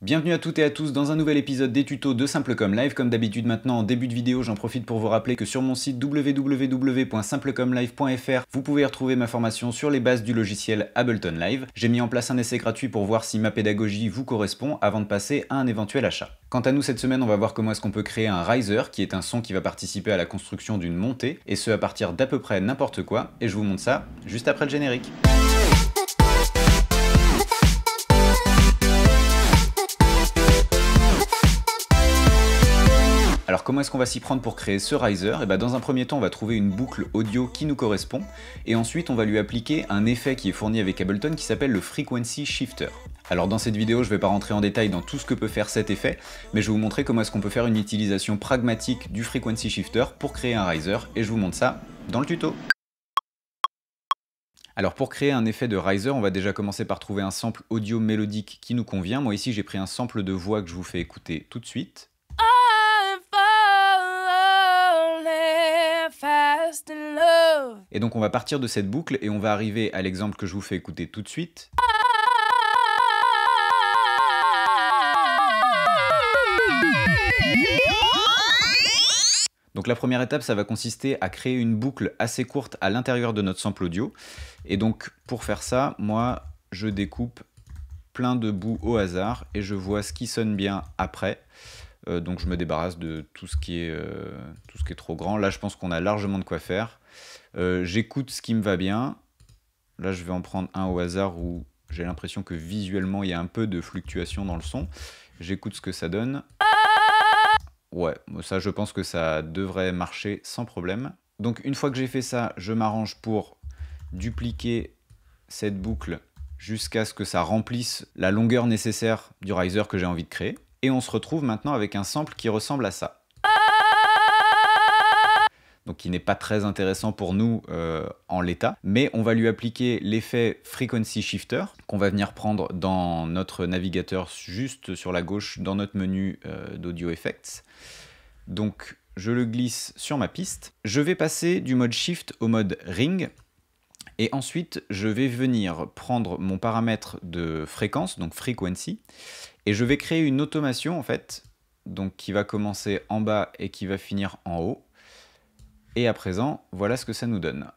Bienvenue à toutes et à tous dans un nouvel épisode des tutos de Simplecom Live. Comme d'habitude maintenant en début de vidéo, j'en profite pour vous rappeler que sur mon site www.simplecomlive.fr, vous pouvez retrouver ma formation sur les bases du logiciel Ableton Live. J'ai mis en place un essai gratuit pour voir si ma pédagogie vous correspond avant de passer à un éventuel achat. Quant à nous, cette semaine, on va voir comment est-ce qu'on peut créer un riser, qui est un son qui va participer à la construction d'une montée, et ce à partir d'à peu près n'importe quoi, et je vous montre ça juste après le générique. Alors comment est-ce qu'on va s'y prendre pour créer ce riser? Dans un premier temps, on va trouver une boucle audio qui nous correspond, et ensuite on va lui appliquer un effet qui est fourni avec Ableton qui s'appelle le Frequency Shifter. Alors dans cette vidéo, je ne vais pas rentrer en détail dans tout ce que peut faire cet effet, mais je vais vous montrer comment est-ce qu'on peut faire une utilisation pragmatique du Frequency Shifter pour créer un riser, et je vous montre ça dans le tuto. Alors pour créer un effet de riser, on va déjà commencer par trouver un sample audio mélodique qui nous convient. Moi ici j'ai pris un sample de voix que je vous fais écouter tout de suite. Et donc on va partir de cette boucle et on va arriver à l'exemple que je vous fais écouter tout de suite. Donc la première étape, ça va consister à créer une boucle assez courte à l'intérieur de notre sample audio. Et donc pour faire ça, moi je découpe plein de bouts au hasard et je vois ce qui sonne bien après. Donc je me débarrasse de tout ce qui est trop grand. Là je pense qu'on a largement de quoi faire. J'écoute ce qui me va bien. Là je vais en prendre un au hasard où j'ai l'impression que visuellement il y a un peu de fluctuation dans le son. J'écoute ce que ça donne. Ouais, ça je pense que ça devrait marcher sans problème. Donc une fois que j'ai fait ça, je m'arrange pour dupliquer cette boucle jusqu'à ce que ça remplisse la longueur nécessaire du riser que j'ai envie de créer. Et on se retrouve maintenant avec un sample qui ressemble à ça. Donc qui n'est pas très intéressant pour nous en l'état, mais on va lui appliquer l'effet Frequency Shifter qu'on va venir prendre dans notre navigateur juste sur la gauche dans notre menu d'Audio Effects. Donc je le glisse sur ma piste. Je vais passer du mode Shift au mode Ring. Et ensuite, je vais venir prendre mon paramètre de fréquence, donc Frequency, et je vais créer une automation en fait, donc qui va commencer en bas et qui va finir en haut. Et à présent, voilà ce que ça nous donne.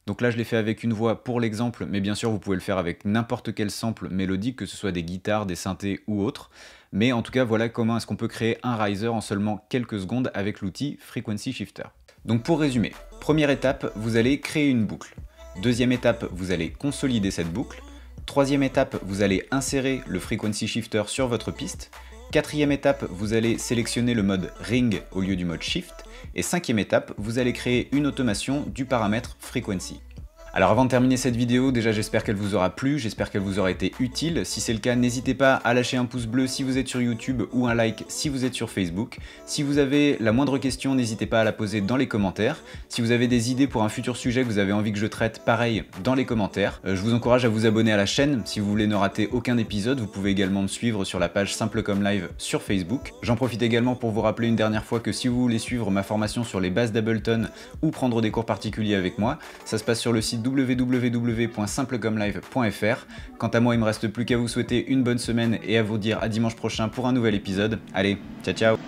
Donc là, je l'ai fait avec une voix pour l'exemple, mais bien sûr, vous pouvez le faire avec n'importe quel sample mélodique, que ce soit des guitares, des synthés ou autres. Mais en tout cas, voilà comment est-ce qu'on peut créer un riser en seulement quelques secondes avec l'outil Frequency Shifter. Donc pour résumer, première étape, vous allez créer une boucle. Deuxième étape, vous allez consolider cette boucle. Troisième étape, vous allez insérer le Frequency Shifter sur votre piste. Quatrième étape, vous allez sélectionner le mode Ring au lieu du mode Shift. Et cinquième étape, vous allez créer une automation du paramètre Frequency. Alors avant de terminer cette vidéo, déjà j'espère qu'elle vous aura plu, j'espère qu'elle vous aura été utile. Si c'est le cas, n'hésitez pas à lâcher un pouce bleu si vous êtes sur YouTube ou un like si vous êtes sur Facebook. Si vous avez la moindre question, n'hésitez pas à la poser dans les commentaires. Si vous avez des idées pour un futur sujet que vous avez envie que je traite, pareil, dans les commentaires. Je vous encourage à vous abonner à la chaîne si vous voulez ne rater aucun épisode. Vous pouvez également me suivre sur la page Simplecom Live sur Facebook. J'en profite également pour vous rappeler une dernière fois que si vous voulez suivre ma formation sur les bases d'Ableton ou prendre des cours particuliers avec moi, ça se passe sur le site www.simplecomlive.fr. Quant à moi, il me reste plus qu'à vous souhaiter une bonne semaine et à vous dire à dimanche prochain pour un nouvel épisode. Allez, ciao ciao!